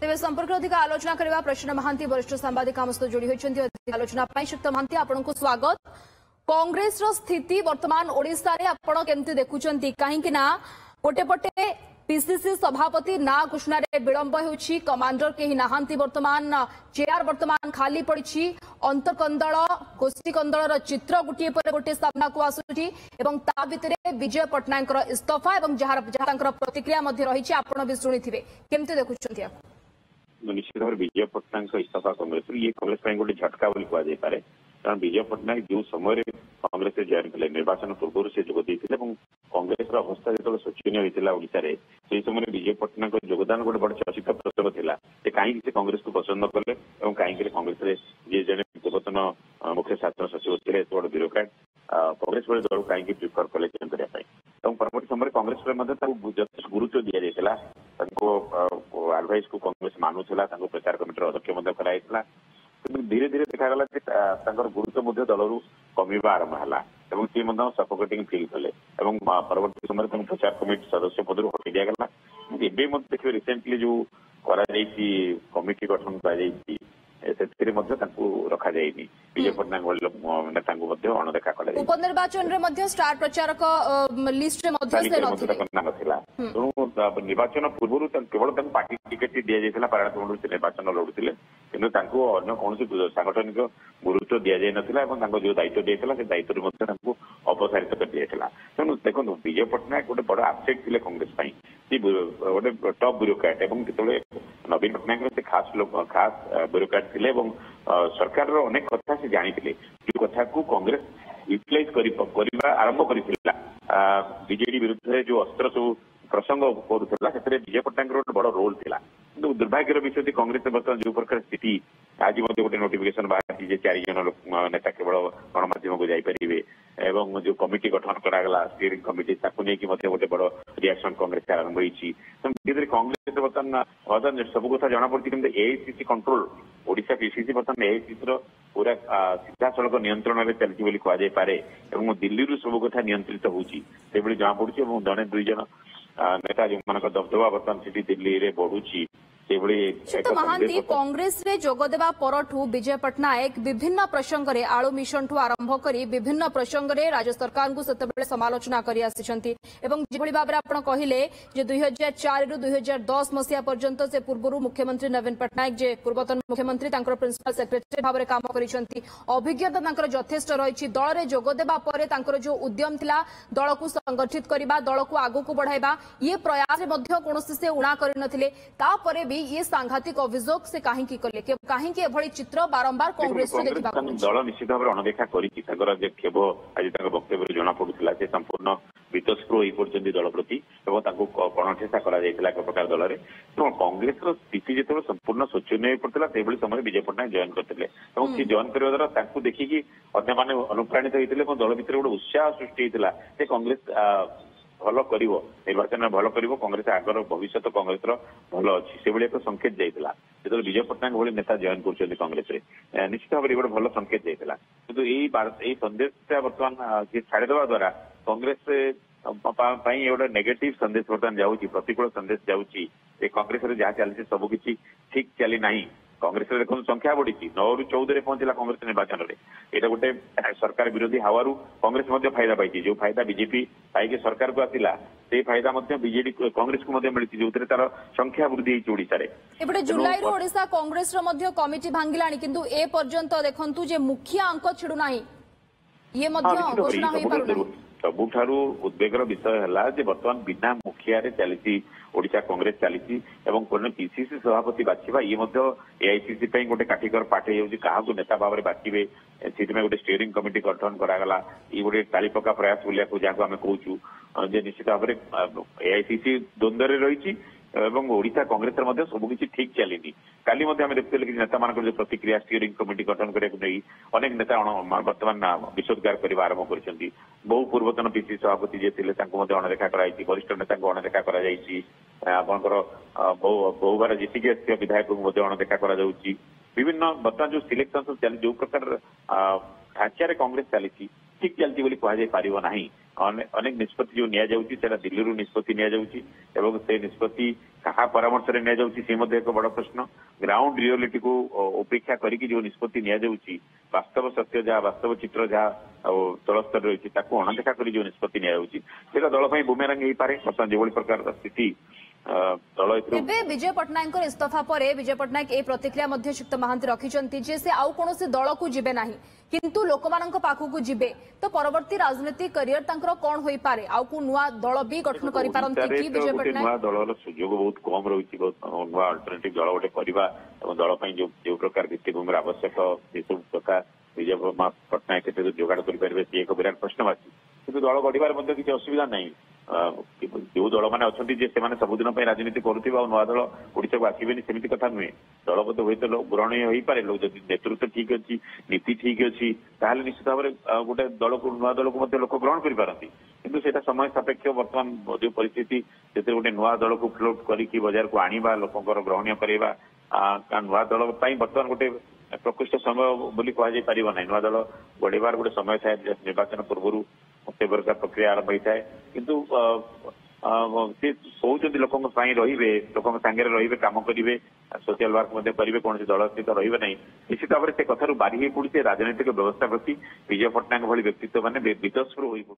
तेज संपर्क अधिक आलोचना करने प्रसन्न महांती वरिष्ठ सांबादिक आम सहित जोड़ी होती आलोचना शक्त महांती आपन को स्वागत। कांग्रेस रो स्थिति वर्तमान ओडिशा रे आपण केमती देखुचंती कहीं गोटे पटे पीसीसी सभापति ना घोषणा रे विलंब होउछि कमांडर केही नाहांती वर्तमान चेयर वर्तमान खाली पड़ी अंतकंदल गोष्ठी कंदल चित्र गोटे पर गोटे सामना को आसुछि एवं ता भितरे विजय पटनायक इस्तीफा एवं जहार प्रतिक्रिया रही आपण भी शुणिथिबे केमती देखुचंती निश्चित भाव विजय पटनायक इस्तीफा कांग्रेस ये कांग्रेस गोटे झटका बोली कहुई पारे कारण विजय पटनायक जो समय कांग्रेस जॉइन कले निर्वाचन पूर्व से जोगदे कांग्रेस अवस्था जो शोचनीय होता ओडिशा रे से समय विजय पटनायक योगदान गोटे बड़ चर्चित प्रसंग था कहीं से कांग्रेस को पसंद कले और कहीं कांग्रेस जी जड़े पूर्वतन मुख्य शासन सचिव थे बड़ ब्यूरोक्राट कांग्रेस भली दल कहीं प्रिफर कले चयन करने परवर्त समय कांग्रेस यथेष गुरुत्व दि जाता आडभाइस को कांग्रेस मानुला प्रचार कमिटर अध्यक्ष कराइला धीरे धीरे देखा गुरुत्व दल कमिवा आरंभ है सी सफोकेटिंग फिल कले परवर्त समय प्रचार कमिटी सदस्य पद हटि दिगला देखिए रिसेंटली जो कमिटी गठन कर रखा जाइनी विजय पटनायक नेता अणदेखा कर उपनिर्वाचन स्टार प्रचारक लिस्ट निर्वाचन पूर्व केवल पार्टी टिकेट दि जाता पारायण से निर्वाचन लड़ुते कि अन्य कौन सांगठनिक गुरुत्व दि जाता जो दायित्व दिया से दायित्व अपसारित कर दिया तेणु देखो विजय पटनायक गोटे बड़ आबसेट थे कांग्रेस गोटे टॉप ब्यूरोक्राट नवीन पटनायक से खास ब्यूरोक्राट थे सरकार अनेक कथा से जानी जो कथा को कांग्रेस यूटिलाइज करने आरंभ कर बीजेडी विरुद्ध जो अस्त्र सब प्रसंग करूला विजय पटनायक बड़ रोल था कि दुर्भाग्यर विषय कांग्रेस बर्तमान जो प्रकार स्थिति आज गोटे नोटिफिकेशन बाहर 4 जन नेता केवल गणमाध्यम को जापरेंगे एवं जो कमिटी गठन करागला स्टीयरिंग कमिटी नहीं गोटे बड़ रिएक्शन कांग्रेस आरंभ होती धीरे कांग्रेस बर्तमान सब कथा जना पड़ी कि एआईसीसी कंट्रोल ओडिशा पीसीसी बर्तमान एआईसीसी पूरा सीधा सड़क नियंत्रण में चलती कहुई पारे दिल्ली सब कथा नियंत्रित होती जना पड़ी जड़े 2 जन नेता जो दबदबा बर्तमान से दिल्ली में बढ़ुची महांती कांग्रेस रे जोगदेवा परठू विजय पटनायक विभिन्न प्रसंग रे आलू मिशन ठू आरंभ करी विभिन्न प्रसंग रे राज्य सरकार को सेतेबेले समालोचना करी आसिछंती एवं जेभली भाबरे आपण कहिले जे 2004 रु 2010 मसिया पर्यंत से पूर्वरु मुख्यमंत्री नवीन पटनायक जे पूर्वतन मुख्यमंत्री तांकर प्रिंसिपल सेक्रेटरी भाबरे काम करिसंती अभिज्ञता तांकर यथेष्ट रहिछि दल रे जोगदेबा परे तांकर जो उद्यम थिला दल को संगठित करबा दल को आगु को बढ़ाइबा ये प्रयास रे मध्य कोनोसी से उणा करि नथिले ता परे भी ये सांघातिक अभियोग से कहीं कले कहीं चित्र बारंबार कांग्रेस दल निश्चित भाव अणदेखा खेब आज वक्तव्य जना पड़ूला से संपूर्ण वितस्प्र हो दल प्रति गणठेसा एक प्रकार दल में कांग्रेस स्थिति जो संपूर्ण शोचनीय पड़ता समय विजय पटनायक जॉइन करते सी जॉइन करने द्वारा देखिकी अन्य अनुप्राणित होते दल भर गोटे उत्साह सृष्टि होता कांग्रेस भल कर निर्वाचन में भल कर कांग्रेस आगर भविष्य कांग्रेस भल अच्छी से एक संकेत जाता जो विजय पटनायक भली नेता जॉइन कर कांग्रेस निश्चित भाव गोटे भल संकेत जाता किंतु यही संदेश बर्तमान छाड़देवा द्वारा कांग्रेस गोटे नेगेटिव संदेश बर्तमान जाऊँगी प्रतिकूल संदेश जाऊँगी कांग्रेस जहाँ चलती सबकि ठीक चली ना कांग्रेस देखो संख्या बढ़ी 9 रु 14 पहुंचला कांग्रेस निर्वाचन में यहाँ गोटे सरकार विरोधी हावारू कांग्रेस फायदा पाई जो फायदा बीजेपी पाई सरकार को आसला से फायदा बीजेडी कांग्रेस को मिली जो तार संख्या वृद्धि होती जुलाई ओडिशा कांग्रेस कमिटी भांगिला किंतु ए पर्यंत देखंतु जे मुखिया अंक छिड़ुना ये घोषणा हो पारु सबुठारु उद्वेगर विषय है बर्तमान बिना मुखिया चली ओडिशा कांग्रेस चली पीसीसी सभापति बाछिबा ये एआईसीसी गोटे काठिकर पाठ क्या नेता भाव में बाछिबे से गोटे स्टीयरिंग कमिटी गठन करागला ये गोटे ताली पका प्रयास बोलिया जहाँ आम कहूँ निश्चित भाव में एआईसीसी द्वंद्व रही ओडिशा कांग्रेस सबकि ठीक चलनी काली देखते कि नेता मान जो प्रतिक्रिया स्टीयरिंग कमिटी गठन करने अनेक नेता बर्तमान विषोद्गार करने आरंभ कर बहु पूर्वतन पीसीसी सभापति जी थे अणदेखा कराई वरिष्ठ नेता अणदेखा कर बहुबार जीतिकी आस विधायक को अणदेखा कर विभिन्न बर्तमान जो सिलेक्शन चली जो प्रकार ढांचार कांग्रेस चली ठीक चलती बोली कह पारना अनेक निष्पत्ति जो निया दिल्ली निष्पत्ति निया से निष्पत्ति कहा परामर्श एक बड़ प्रश्न ग्राउंड रियलिटी को उपेक्षा करके जो निष्पत्ति नि वास्तव सत्य जहाँ वास्तव चित्र जहाँ तल स्तर रही अणदेखा कर जो निष्पत्ति नि दल बुमेरांग हो पारे बर्तमान जो प्रकार स्थिति दल तेबे विजय पट्टनायक इस्तीफा पर विजय पट्टनायक ए प्रतिक्रिया शुक्त महांती रखिंट जे से आउ कौन दल को जीवे ना किंतु लोक मान पाखक जीवे तो परवर्ती राजनीतिक करियर कौन हो पारे आउ को नुआ दल भी गठन कर विजय पट्टनायक दल सुजोग बहुत कम रही नुआ अल्टरनेटिव दल गोटे दल जो प्रकार भित्तिभूमि आवश्यक ये सब कथा विजय पट्टनायक जोगाड़ करेंगे सी एक विराट प्रश्नवाची किंतु दल गढ़ार किसी असुविधा नहीं जो दल मैंने अच्छा सबुदिन राजनीति करुवा नुआ दल ओडिशा को आसबेनि सेमती कथा नुहे दलगत हुए तो ग्रहणीय हो पारे जदि नेतृत्व ठीक अच्छी नीति ठीक अच्छी ताहले निश्चित भाव में गोटे दल को नुआ दल को लोक ग्रहण करपारती किंतु सेटा समय सापेक्ष बर्तमान जो परिस्थिति से गोटे नुआ दल को फ्लोट करके बाजार को आनिबा लोकंकर ग्रहणीय करवा नुआ दल बर्तमान गोटे प्रकृष्ट समय बोली कह पारिब ना नुआ दल गढ़ार गोटे समय थाए निर्वाचन पूर्व से प्रकार प्रक्रिया आरंभ होता है किंतु सी कहते लोक रे लोक सांगे रे कम करेंगे सोशल वर्क करेंगे कौन दल स्थित रे ना निश्चित भाव में से कथार बारी हो पड़े राजनैतिक व्यवस्था प्रति विजय पट्टनायक भली व्यक्तित्व मैंने वितस्पृह हो